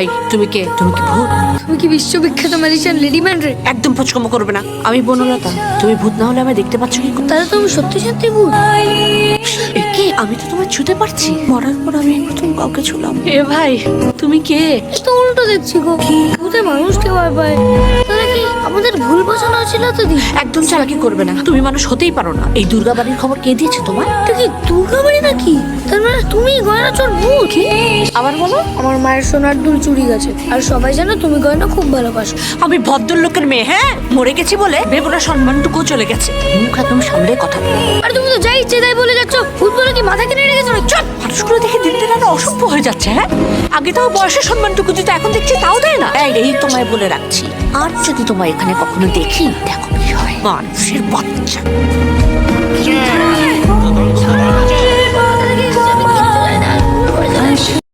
এই তুমি কে? তুমি কি ভূত? তুমি কি বিশ্ববিখ্যাত ম্যাজিশিয়ান লেডি ম্যান্ড্রে? একদম পচকমো করবে না। আমি বনলতা। তুমি ভূত না হলে আমায় দেখতে পাচ্ছ কি করে? তাহলে তুমি সত্যি সত্যি ভূত। এ কে? আমি তো তোমায় ছুতে পারছি। মরার পর আমি প্রথম কাউকে ছুলাম। এ ভাই, তুমি কে? এ তো উল্টো দেখছি গো। ভূতে মানুষকে ভয় পায়। তাহলে কি আমাদের ভুল বোঝানো হয়েছিল এতদিন? একদম চালাকি করবে না। তুমি মানুষ হতেই পারো না। এই দুর্গা বাড়ির খবর কে দিয়েছে তোমায়? এটা কি দুর্গা বাড়ি নাকি? তার মানে তুমি গয়না চোর ভূত? আবার বলো। আমার মায়ের সোনার দুল চুরি গেছে আর সবাই জানে তুমি গয়না খুব ভালোবাসো। আমি ভদ্রলোকের মেয়ে, হ্যাঁ? মরে গেছি বলে বেবুরা সম্মানটুকু চলে গেছে। মুখ একদম সামলে কথা বলো। আর তুমি তো যাই ইচ্ছে তাই বলে যাচ্ছ। ভূত বলে কি মাথা কিনে রেখেছো? চল, মানুষগুলো দেখে দিন দিন আরো অসভ্য হয়ে যাচ্ছে। হ্যাঁ, আগে তাও বয়সের সম্মানটুকু দিতে, এখন দেখছি তাও দেয় না। এই তোমায় বলে রাখছি, আর যদি তোমায় এখানে কখনো দেখি, দেখো কি হয়। মানুষের বাচ্চা।